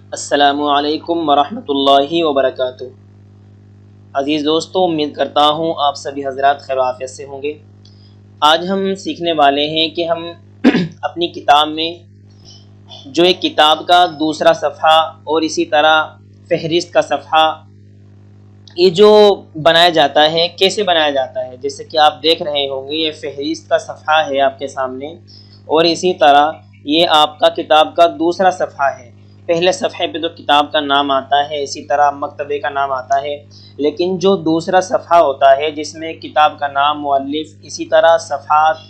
अस्सलामुअलैकुम वरहमतुल्लाहि वबरकातुहू। अज़ीज़ दोस्तों, उम्मीद करता हूँ आप सभी हज़रात खैर आफ़ियत से होंगे। आज हम सीखने वाले हैं कि हम अपनी किताब में जो एक किताब का दूसरा सफ़हा और इसी तरह फ़हरिस्त का सफ़हा ये जो बनाया जाता है, कैसे बनाया जाता है। जैसे कि आप देख रहे होंगे ये फ़हरिस्त का सफ़हा है आपके सामने, और इसी तरह ये आपका किताब का दूसरा सफ़हा है। पहले सफ़हे पे तो किताब का नाम आता है, इसी तरह मकतबे का नाम आता है, लेकिन जो दूसरा सफ़हा होता है जिसमें किताब का नाम, मुअल्लिफ़, इसी तरह सफ़हात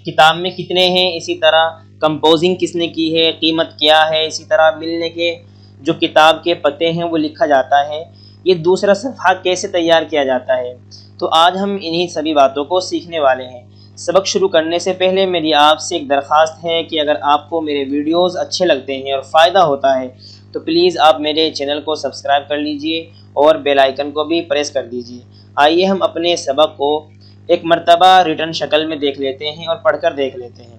किताब में कितने हैं, इसी तरह कंपोजिंग किसने की है, कीमत क्या है, इसी तरह मिलने के जो किताब के पते हैं वो लिखा जाता है। ये दूसरा सफ़हा कैसे तैयार किया जाता है, तो आज हम इन्हीं सभी बातों को सीखने वाले हैं। सबक शुरू करने से पहले मेरी आपसे एक दरख्वास्त है कि अगर आपको मेरे वीडियोस अच्छे लगते हैं और फ़ायदा होता है तो प्लीज़ आप मेरे चैनल को सब्सक्राइब कर लीजिए और बेल आइकन को भी प्रेस कर दीजिए। आइए हम अपने सबक को एक मरतबा रिटर्न शक्ल में देख लेते हैं और पढ़कर देख लेते हैं।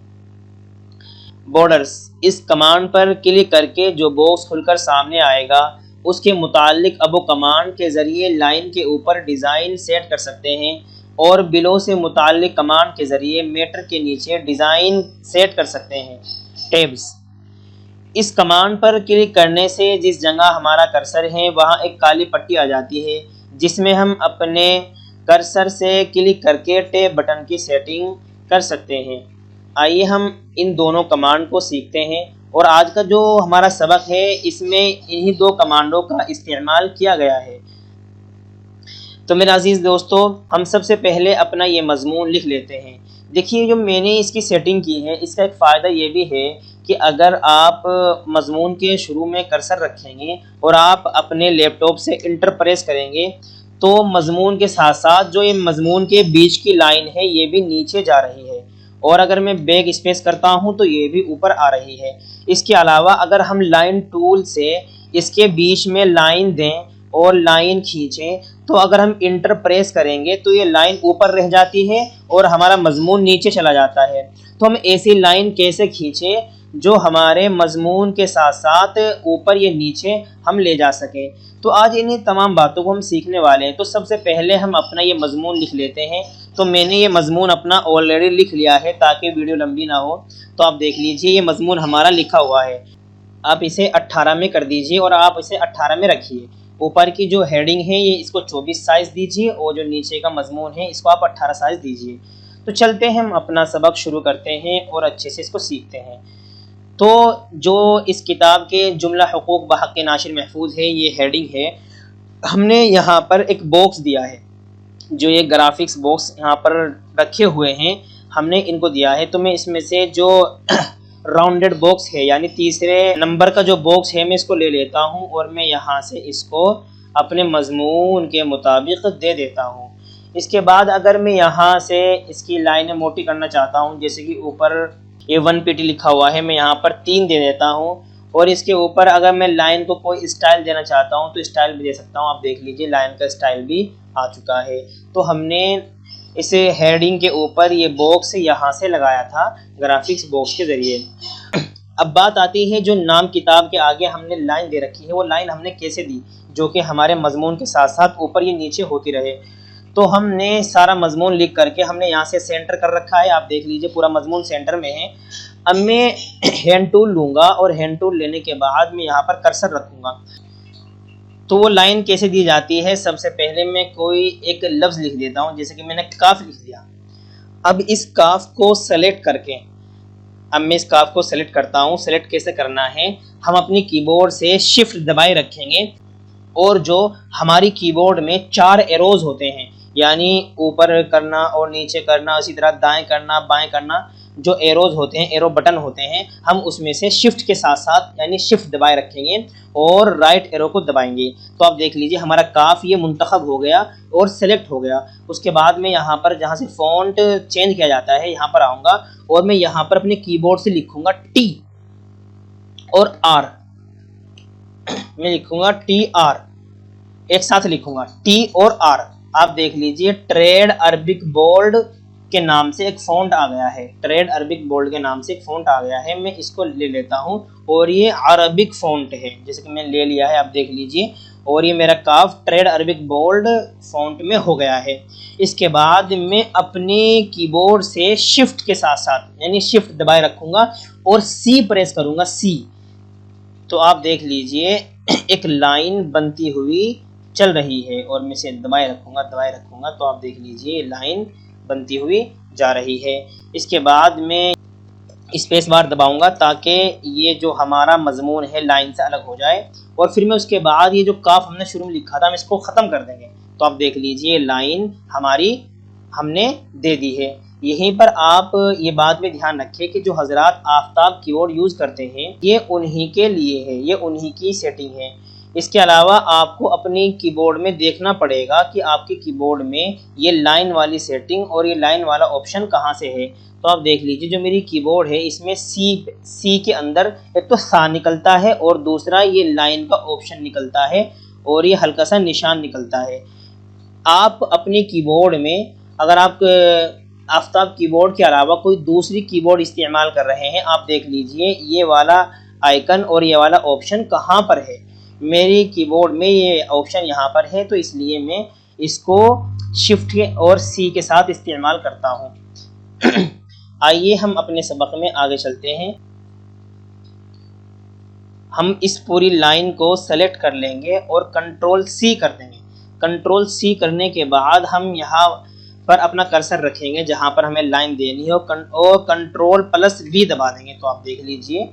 बॉर्डर्स, इस कमांड पर क्लिक करके जो बॉक्स खुलकर सामने आएगा उसके मुतालिक अब वो कमांड के ज़रिए लाइन के ऊपर डिज़ाइन सेट कर सकते हैं और बिलो से मुतालिक कमांड के ज़रिए मीटर के नीचे डिज़ाइन सेट कर सकते हैं। टैब्स, इस कमांड पर क्लिक करने से जिस जगह हमारा कर्सर है वहाँ एक काली पट्टी आ जाती है जिसमें हम अपने कर्सर से क्लिक करके टैब बटन की सेटिंग कर सकते हैं। आइए हम इन दोनों कमांड को सीखते हैं और आज का जो हमारा सबक है इसमें इन्हीं दो कमांडों का इस्तेमाल किया गया है। तो मेरे अजीज़ दोस्तों, हम सबसे पहले अपना ये मज़मून लिख लेते हैं। देखिए, जो मैंने इसकी सेटिंग की है इसका एक फ़ायदा ये भी है कि अगर आप मज़मून के शुरू में कर्सर रखेंगे और आप अपने लैपटॉप से इंटर प्रेस करेंगे तो मज़मून के साथ साथ जो ये मज़मून के बीच की लाइन है ये भी नीचे जा रही है, और अगर मैं बैक स्पेस करता हूँ तो ये भी ऊपर आ रही है। इसके अलावा अगर हम लाइन टूल से इसके बीच में लाइन दें और लाइन खींचें तो अगर हम इंटर प्रेस करेंगे तो ये लाइन ऊपर रह जाती है और हमारा मजमून नीचे चला जाता है। तो हम ऐसी लाइन कैसे खींचें जो हमारे मजमून के साथ साथ ऊपर या नीचे हम ले जा सकें, तो आज इन्हीं तमाम बातों को हम सीखने वाले हैं। तो सबसे पहले हम अपना ये मजमून लिख लेते हैं। तो मैंने ये मजमून अपना ऑलरेडी लिख लिया है ताकि वीडियो लंबी ना हो। तो आप देख लीजिए ये मजमून हमारा लिखा हुआ है। आप इसे 18 में कर दीजिए और आप इसे 18 में रखिए। ऊपर की जो हेडिंग है ये इसको 24 साइज़ दीजिए और जो नीचे का मजमून है इसको आप 18 साइज़ दीजिए। तो चलते हैं, हम अपना सबक शुरू करते हैं और अच्छे से इसको सीखते हैं। तो जो इस किताब के जुमला हुकूक बहक़ नाशिर महफूज है ये हेडिंग है। हमने यहाँ पर एक बॉक्स दिया है, जो ये ग्राफिक्स बॉक्स यहाँ पर रखे हुए हैं हमने इनको दिया है। तो मैं इसमें से जो राउंडेड बॉक्स है यानी तीसरे नंबर का जो बॉक्स है मैं इसको ले लेता हूँ और मैं यहाँ से इसको अपने मजमून के मुताबिक दे देता हूँ। इसके बाद अगर मैं यहाँ से इसकी लाइनें मोटी करना चाहता हूँ, जैसे कि ऊपर ये 1PT लिखा हुआ है, मैं यहाँ पर 3 दे देता हूँ और इसके ऊपर अगर मैं लाइन को कोई स्टाइल देना चाहता हूँ तो स्टाइल भी दे सकता हूँ। आप देख लीजिए लाइन का स्टाइल भी आ चुका है। तो हमने इसे हेडिंग के ऊपर ये बॉक्स यहाँ से लगाया था ग्राफिक्स बॉक्स के ज़रिए। अब बात आती है जो नाम किताब के आगे हमने लाइन दे रखी है वो लाइन हमने कैसे दी जो कि हमारे मजमून के साथ साथ ऊपर ये नीचे होती रहे। तो हमने सारा मजमून लिख करके हमने यहाँ से सेंटर कर रखा है। आप देख लीजिए पूरा मजमून सेंटर में है। अब मैं हैंड टूल लूँगा और हैंड टूल लेने के बाद मैं यहाँ पर कर्सर रखूँगा। तो वो लाइन कैसे दी जाती है, सबसे पहले मैं कोई एक लफ्ज़ लिख देता हूँ, जैसे कि मैंने काफ लिख दिया। अब इस काफ को सेलेक्ट करके अब मैं इस काफ को सेलेक्ट करता हूँ। सेलेक्ट कैसे करना है, हम अपनी कीबोर्ड से शिफ्ट दबाए रखेंगे और जो हमारी कीबोर्ड में 4 एरोज होते हैं यानी ऊपर करना और नीचे करना, इसी तरह दाएं करना बाएं करना, जो एरोज होते हैं, एरो बटन होते हैं, हम उसमें से शिफ्ट के साथ साथ यानी शिफ्ट दबाए रखेंगे और राइट एरो को दबाएंगे। तो आप देख लीजिए हमारा काफ ये मुंतखब हो गया और सेलेक्ट हो गया। उसके बाद में यहाँ पर जहाँ से फ़ॉन्ट चेंज किया जाता है यहाँ पर आऊँगा और मैं यहाँ पर अपने कीबोर्ड से लिखूँगा T और R। मैं लिखूँगा TR, एक साथ लिखूँगा T और R। आप देख लीजिए ट्रेड अरबिक बोल्ड के नाम से एक फ़ॉन्ट आ गया है, ट्रेड अरबिक बोल्ड के नाम से एक फ़ॉन्ट आ गया है, मैं इसको ले लेता हूँ और ये अरबिक फ़ॉन्ट है, जैसे कि मैंने ले लिया है, आप देख लीजिए। और ये मेरा काफ ट्रेड अरबिक बोल्ड फ़ॉन्ट में हो गया है। इसके बाद मैं अपने कीबोर्ड से शिफ्ट के साथ साथ यानी शिफ्ट दबाए रखूँगा और सी प्रेस करूँगा, सी। तो आप देख लीजिए एक लाइन बनती हुई चल रही है और मैं इसे दबाए रखूँगा तो आप देख लीजिए लाइन बनती हुई जा रही है। इसके बाद मैं स्पेस बार दबाऊंगा ताकि ये जो हमारा मजमून है लाइन से अलग हो जाए, और फिर मैं उसके बाद ये जो काफ हमने शुरू में लिखा था हम इसको ख़त्म कर देंगे। तो आप देख लीजिए लाइन हमारी हमने दे दी है। यहीं पर आप ये बात में ध्यान रखें कि जो हजरात आफ्ताब कीबोर्ड यूज़ करते हैं ये उन्हीं के लिए है, ये उन्हीं की सेटिंग है। इसके अलावा आपको अपनी कीबोर्ड में देखना पड़ेगा कि आपके कीबोर्ड में ये लाइन वाली सेटिंग और ये लाइन वाला ऑप्शन कहाँ से है। तो आप देख लीजिए जो मेरी कीबोर्ड है इसमें सी के अंदर एक तो सा निकलता है और दूसरा ये लाइन का ऑप्शन निकलता है और ये हल्का सा निशान निकलता है। आप अपने कीबोर्ड में अगर आप आफ्ताब कीबोर्ड के अलावा कोई दूसरी कीबोर्ड इस्तेमाल कर रहे हैं, आप देख लीजिए ये वाला आइकन और ये वाला ऑप्शन कहाँ पर है। मेरी कीबोर्ड में ये ऑप्शन यहाँ पर है, तो इसलिए मैं इसको शिफ्ट और सी के साथ इस्तेमाल करता हूँ। आइए हम अपने सबक में आगे चलते हैं। हम इस पूरी लाइन को सेलेक्ट कर लेंगे और कंट्रोल सी कर देंगे। कंट्रोल सी करने के बाद हम यहाँ पर अपना कर्सर रखेंगे जहाँ पर हमें लाइन देनी है और कंट्रोल प्लस वी दबा देंगे। तो आप देख लीजिए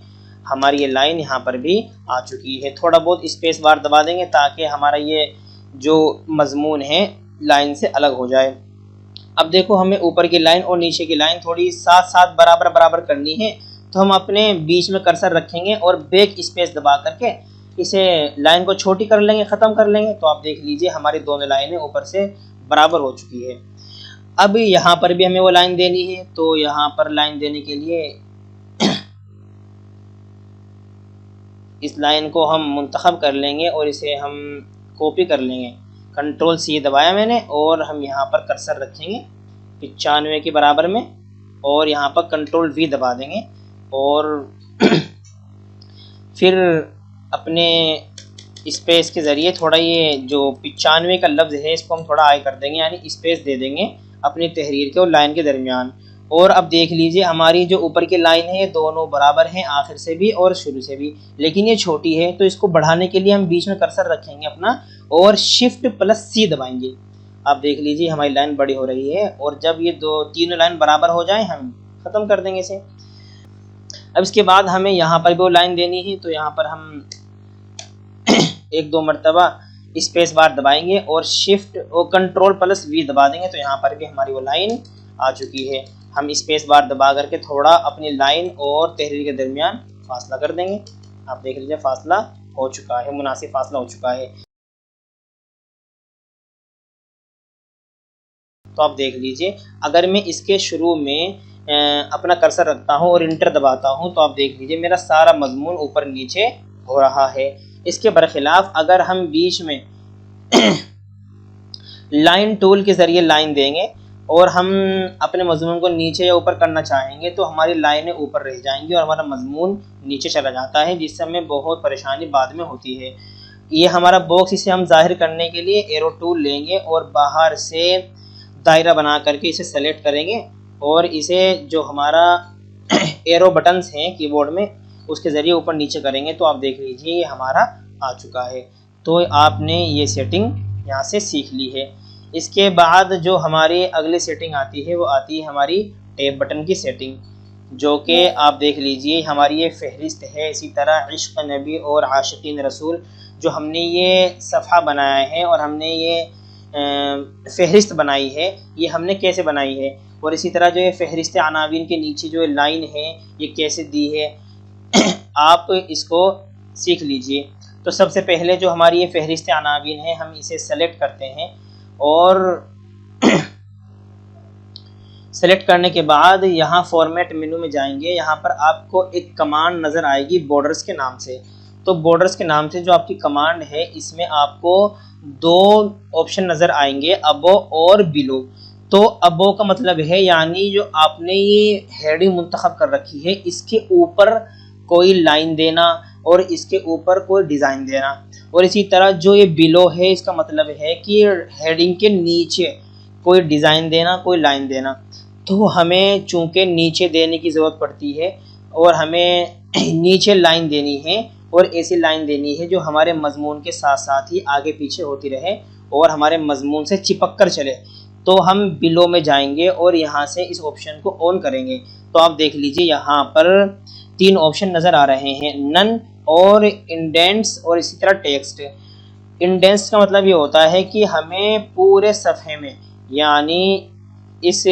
हमारी ये लाइन यहाँ पर भी आ चुकी है। थोड़ा बहुत स्पेस बार दबा देंगे ताकि हमारा ये जो मजमून है लाइन से अलग हो जाए। अब देखो हमें ऊपर की लाइन और नीचे की लाइन थोड़ी साथ साथ बराबर बराबर करनी है, तो हम अपने बीच में कर्सर रखेंगे और बैक स्पेस दबा करके इसे लाइन को छोटी कर लेंगे, ख़त्म कर लेंगे। तो आप देख लीजिए हमारी दोनों लाइनें ऊपर से बराबर हो चुकी है। अब यहाँ पर भी हमें वो लाइन देनी है, तो यहाँ पर लाइन देने के लिए इस लाइन को हम मुंतखब कर लेंगे और इसे हम कॉपी कर लेंगे। कंट्रोल सी दबाया मैंने और हम यहाँ पर कर्सर रखेंगे 95 के बराबर में और यहाँ पर कंट्रोल वी दबा देंगे और फिर अपने स्पेस के ज़रिए थोड़ा ये जो 95 का लफ्ज़ है इसको हम थोड़ा हाई कर देंगे, यानी स्पेस दे देंगे अपनी तहरीर के और लाइन के दरमियान। और अब देख लीजिए हमारी जो ऊपर की लाइन है दोनों बराबर हैं, आखिर से भी और शुरू से भी, लेकिन ये छोटी है तो इसको बढ़ाने के लिए हम बीच में कर्सर रखेंगे अपना और शिफ्ट प्लस सी दबाएंगे। आप देख लीजिए हमारी लाइन बड़ी हो रही है और जब ये तीनों लाइन बराबर हो जाए हम ख़त्म कर देंगे इसे। अब इसके बाद हमें यहाँ पर भी वो लाइन देनी है, तो यहाँ पर हम एक दो मरतबा स्पेस बार दबाएंगे और शिफ्ट और कंट्रोल प्लस वी दबा देंगे, तो यहाँ पर भी हमारी वो लाइन आ चुकी है। हम स्पेस बार दबा करके थोड़ा अपनी लाइन और तहरीर के दरमियान फासला कर देंगे। आप देख लीजिए फासला हो चुका है, मुनासिब फासला हो चुका है। तो आप देख लीजिए अगर मैं इसके शुरू में अपना कर्सर रखता हूँ और इंटर दबाता हूँ तो आप देख लीजिए मेरा सारा मजमून ऊपर नीचे हो रहा है। इसके बरखिलाफ अगर हम बीच में लाइन टूल के ज़रिए लाइन देंगे और हम अपने मजमून को नीचे या ऊपर करना चाहेंगे तो हमारी लाइनें ऊपर रह जाएंगी और हमारा मजमून नीचे चला जाता है, जिससे हमें बहुत परेशानी बाद में होती है। ये हमारा बॉक्स, इसे हम जाहिर करने के लिए एरो टूल लेंगे और बाहर से दायरा बना करके इसे सेलेक्ट करेंगे और इसे जो हमारा एरो बटन्स हैं कीबोर्ड में उसके ज़रिए ऊपर नीचे करेंगे। तो आप देख लीजिए ये हमारा आ चुका है। तो आपने ये सेटिंग यहाँ से सीख ली है। इसके बाद जो हमारी अगली सेटिंग आती है वो आती है हमारी टैब बटन की सेटिंग, जो कि आप देख लीजिए हमारी ये फहरिस्त है। इसी तरह इश्क नबी और आशिकीन रसूल जो हमने ये सफ़ा बनाया है और हमने ये फहरिस्त बनाई है, ये हमने कैसे बनाई है, और इसी तरह जो ये फहरिस्त अनावीन के नीचे जो लाइन है ये कैसे दी है आप इसको सीख लीजिए। तो सबसे पहले जो हमारी ये फहरिस्त अनावीन है हम इसे सेलेक्ट करते हैं और सेलेक्ट करने के बाद यहाँ फॉर्मेट मेनू में जाएंगे। यहाँ पर आपको एक कमांड नज़र आएगी बॉर्डर्स के नाम से। तो बॉर्डर्स के नाम से जो आपकी कमांड है इसमें आपको दो ऑप्शन नज़र आएंगे, अबो और बिलो। तो अबो का मतलब है यानी जो आपने ये हेडिंग मुंतखब कर रखी है इसके ऊपर कोई लाइन देना और इसके ऊपर कोई डिज़ाइन देना। और इसी तरह जो ये बिलो है इसका मतलब है कि हेडिंग के नीचे कोई डिज़ाइन देना, कोई लाइन देना। तो हमें चूँकि नीचे देने की ज़रूरत पड़ती है और हमें नीचे लाइन देनी है और ऐसी लाइन देनी है जो हमारे मज़मून के साथ साथ ही आगे पीछे होती रहे और हमारे मज़मून से चिपक कर चले। तो हम बिलो में जाएंगे और यहाँ से इस ऑप्शन को ऑन करेंगे। तो आप देख लीजिए यहाँ पर 3 ऑप्शन नज़र आ रहे हैं, नन और इंडेंट्स और इसी तरह टेक्स्ट। इंडेंट्स का मतलब ये होता है कि हमें पूरे सफ़े में यानी इस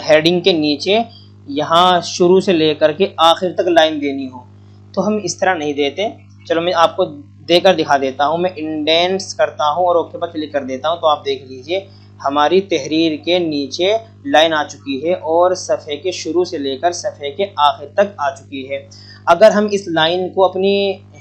हेडिंग के नीचे यहाँ शुरू से लेकर के आखिर तक लाइन देनी हो। तो हम इस तरह नहीं देते। चलो मैं आपको देकर दिखा देता हूँ। मैं इंडेंट्स करता हूँ और ओके पर क्लिक कर देता हूँ। तो आप देख लीजिए हमारी तहरीर के नीचे लाइन आ चुकी है और सफ़े के शुरू से लेकर सफ़े के आखिर तक आ चुकी है। अगर हम इस लाइन को अपनी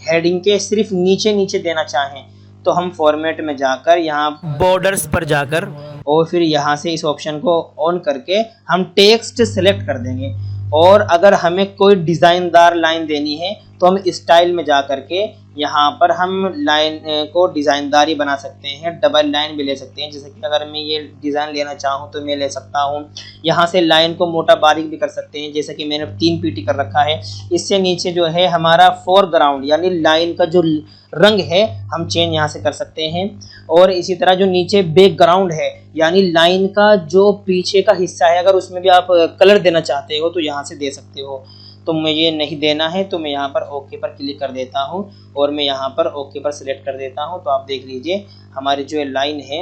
हेडिंग के सिर्फ नीचे नीचे देना चाहें तो हम फॉर्मेट में जाकर यहाँ बॉर्डर्स पर जाकर और फिर यहाँ से इस ऑप्शन को ऑन करके हम टेक्स्ट सेलेक्ट कर देंगे। और अगर हमें कोई डिज़ाइनदार लाइन देनी है तो हम स्टाइल में जा करके यहाँ पर हम लाइन को डिज़ाइनदार ही बना सकते हैं, डबल लाइन भी ले सकते हैं। जैसे कि अगर मैं ये डिज़ाइन लेना चाहूँ तो मैं ले सकता हूँ। यहाँ से लाइन को मोटा बारीक भी कर सकते हैं, जैसे कि मैंने 3 पीटी कर रखा है। इससे नीचे जो है हमारा फोरग्राउंड यानी लाइन का जो रंग है हम चेंज यहाँ से कर सकते हैं। और इसी तरह जो नीचे बैकग्राउंड है यानी लाइन का जो पीछे का हिस्सा है अगर उसमें भी आप कलर देना चाहते हो तो यहाँ से दे सकते हो। तो मुझे नहीं देना है तो मैं यहाँ पर ओके पर क्लिक कर देता हूँ और मैं यहाँ पर ओके पर सिलेक्ट कर देता हूँ। तो आप देख लीजिए हमारी जो लाइन है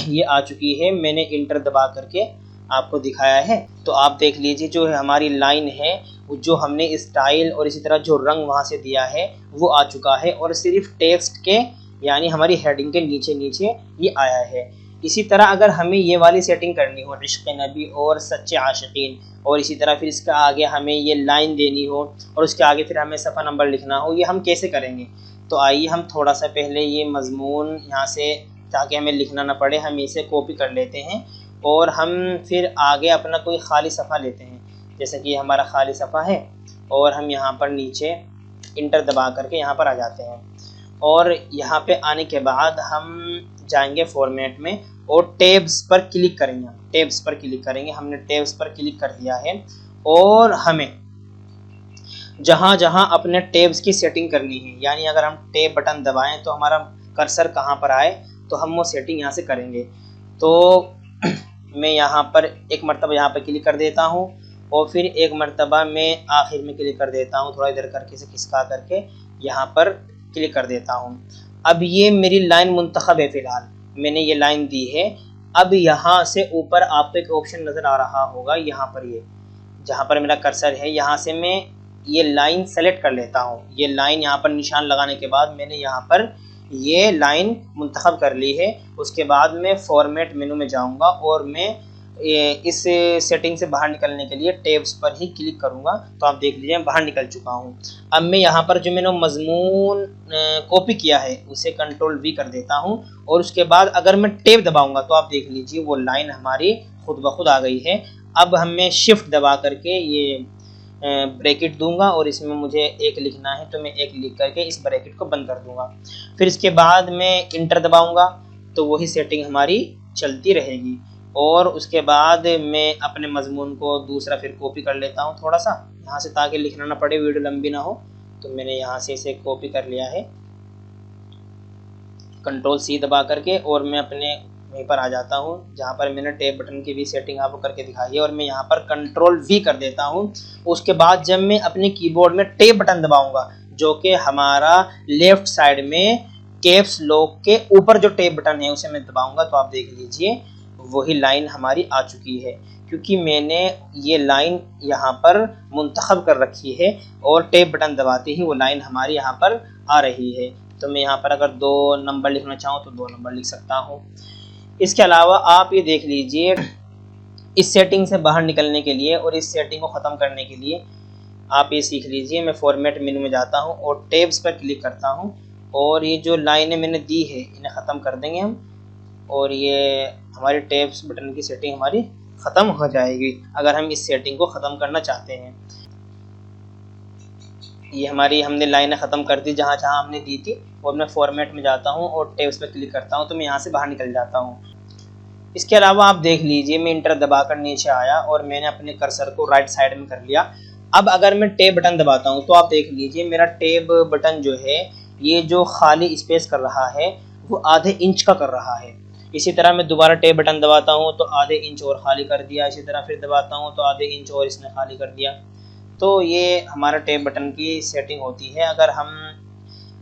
ये आ चुकी है। मैंने इंटर दबा करके आपको दिखाया है। तो आप देख लीजिए जो हमारी लाइन है जो हमने स्टाइल और इसी तरह जो रंग वहाँ से दिया है वो आ चुका है और सिर्फ टेक्स्ट के यानी हमारी हेडिंग के नीचे नीचे ये आया है। इसी तरह अगर हमें ये वाली सेटिंग करनी हो इश्क़ नबी और सच्चे आशिकीन और इसी तरह फिर इसका आगे हमें ये लाइन देनी हो और उसके आगे फिर हमें सफ़ा नंबर लिखना हो, ये हम कैसे करेंगे? तो आइए हम थोड़ा सा पहले ये मज़मून यहाँ से ताकि हमें लिखना ना पड़े हम इसे कॉपी कर लेते हैं और हम फिर आगे अपना कोई खाली सफ़ा लेते हैं। जैसे कि हमारा खाली सफ़ा है और हम यहाँ पर नीचे इंटर दबा करके यहाँ पर आ जाते हैं और यहाँ पे आने के बाद हम जाएंगे फॉर्मेट में और टैब्स पर क्लिक करेंगे। टैब्स पर क्लिक करेंगे, हमने टैब्स पर क्लिक कर दिया है और हमें जहाँ जहाँ अपने टैब्स की सेटिंग करनी है यानी अगर हम टैब बटन दबाएं तो हमारा कर्सर कहाँ पर आए तो हम वो सेटिंग यहाँ से करेंगे। तो मैं यहाँ पर एक मरतबा यहाँ पर क्लिक कर देता हूँ और फिर एक मरतबा मैं आखिर में क्लिक कर देता हूँ, थोड़ा इधर करके से खिसका करके यहाँ पर क्लिक कर देता हूँ। अब ये मेरी लाइन मुंतखब है, फ़िलहाल मैंने ये लाइन दी है। अब यहाँ से ऊपर आपको एक ऑप्शन नज़र आ रहा होगा, यहाँ पर ये जहाँ पर मेरा कर्सर है यहाँ से मैं ये लाइन सेलेक्ट कर लेता हूँ। ये लाइन यहाँ पर निशान लगाने के बाद मैंने यहाँ पर ये लाइन मुंतखब कर ली है। उसके बाद मैं फॉर्मेट मेनू में जाऊँगा और मैं इस सेटिंग से बाहर निकलने के लिए टैब्स पर ही क्लिक करूँगा। तो आप देख लीजिए मैं बाहर निकल चुका हूँ। अब मैं यहाँ पर जो मैंने मज़मून कॉपी किया है उसे कंट्रोल V कर देता हूँ और उसके बाद अगर मैं टैब दबाऊँगा तो आप देख लीजिए वो लाइन हमारी खुद ब खुद आ गई है। अब हमें शिफ्ट दबा करके ये ब्रैकेट दूंगा और इसमें मुझे 1 लिखना है तो मैं 1 लिख करके इस ब्रैकेट को बंद कर दूंगा। फिर इसके बाद मैं इंटर दबाऊंगा तो वही सेटिंग हमारी चलती रहेगी। और उसके बाद मैं अपने मज़मून को दूसरा फिर कॉपी कर लेता हूँ थोड़ा सा यहाँ से ताकि लिखना ना पड़े, वीडियो लंबी ना हो। तो मैंने यहाँ से इसे कॉपी कर लिया है कंट्रोल C दबा करके और मैं अपने वहीं पर आ जाता हूँ जहाँ पर मैंने टैब बटन की भी सेटिंग आपको करके दिखाई है और मैं यहाँ पर कंट्रोल V कर देता हूँ। उसके बाद जब मैं अपने कीबोर्ड में टैब बटन दबाऊँगा जो कि हमारा लेफ़्ट साइड में कैप्स लॉक के ऊपर जो टैब बटन है उसे मैं दबाऊँगा तो आप देख लीजिए वही लाइन हमारी आ चुकी है क्योंकि मैंने ये लाइन यहाँ पर मुंतखब कर रखी है और टैब बटन दबाते ही वो लाइन हमारी यहाँ पर आ रही है। तो मैं यहाँ पर अगर 2 नंबर लिखना चाहूँ तो 2 नंबर लिख सकता हूँ। इसके अलावा आप ये देख लीजिए इस सेटिंग से बाहर निकलने के लिए और इस सेटिंग को ख़त्म करने के लिए आप ये सीख लीजिए। मैं फॉर्मेट मेनू में जाता हूँ और टैब्स पर क्लिक करता हूँ और ये जो लाइनें मैंने दी है इन्हें ख़त्म कर देंगे हम। और ये हमारी टैब्स बटन की सेटिंग हमारी ख़त्म हो जाएगी अगर हम इस सेटिंग को ख़त्म करना चाहते हैं। ये हमारी हमने लाइनें ख़त्म कर दी जहाँ जहाँ हमने दी थी, और मैं फॉर्मेट में जाता हूँ और टैब्स पे क्लिक करता हूँ तो मैं यहाँ से बाहर निकल जाता हूँ। इसके अलावा आप देख लीजिए मैं इंटर दबाकर नीचे आया और मैंने अपने कर्सर को राइट साइड में कर लिया। अब अगर मैं टैब बटन दबाता हूँ तो आप देख लीजिए मेरा टैब बटन जो है ये जो खाली स्पेस कर रहा है वो आधे इंच का कर रहा है। इसी तरह मैं दोबारा टैब बटन दबाता हूँ तो आधे इंच और खाली कर दिया, इसी तरह फिर दबाता हूँ तो आधे इंच और इसने खाली कर दिया। तो ये हमारा टैब बटन की सेटिंग होती है। अगर हम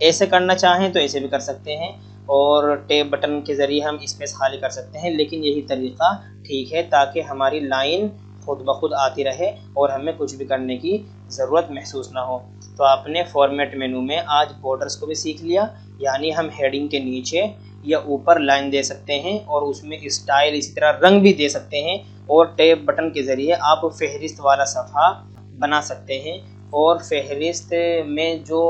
ऐसे करना चाहें तो ऐसे भी कर सकते हैं और टैब बटन के ज़रिए हम स्पेस खाली कर सकते हैं, लेकिन यही तरीक़ा ठीक है ताकि हमारी लाइन खुद ब खुद आती रहे और हमें कुछ भी करने की ज़रूरत महसूस ना हो। तो आपने फॉर्मेट मेनू में आज बॉर्डर्स को भी सीख लिया, यानी हम हेडिंग के नीचे या ऊपर लाइन दे सकते हैं और उसमें स्टाइल इसी तरह रंग भी दे सकते हैं, और टैब बटन के ज़रिए आप फहरिस्त वाला सफ़ा बना सकते हैं। और फहरिस्त में जो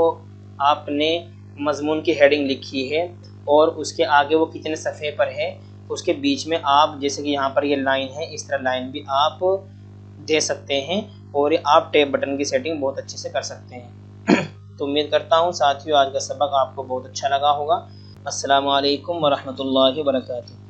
आपने मज़मून की हेडिंग लिखी है और उसके आगे वो कितने सफ़े पर है उसके बीच में आप, जैसे कि यहाँ पर ये लाइन है, इस तरह लाइन भी आप दे सकते हैं और आप टैब बटन की सेटिंग बहुत अच्छे से कर सकते हैं। तो उम्मीद करता हूँ साथियों आज का सबक आपको बहुत अच्छा लगा होगा। अस्सलामु अलैकुम वरहमतुल्लाहि वबरकातुहू।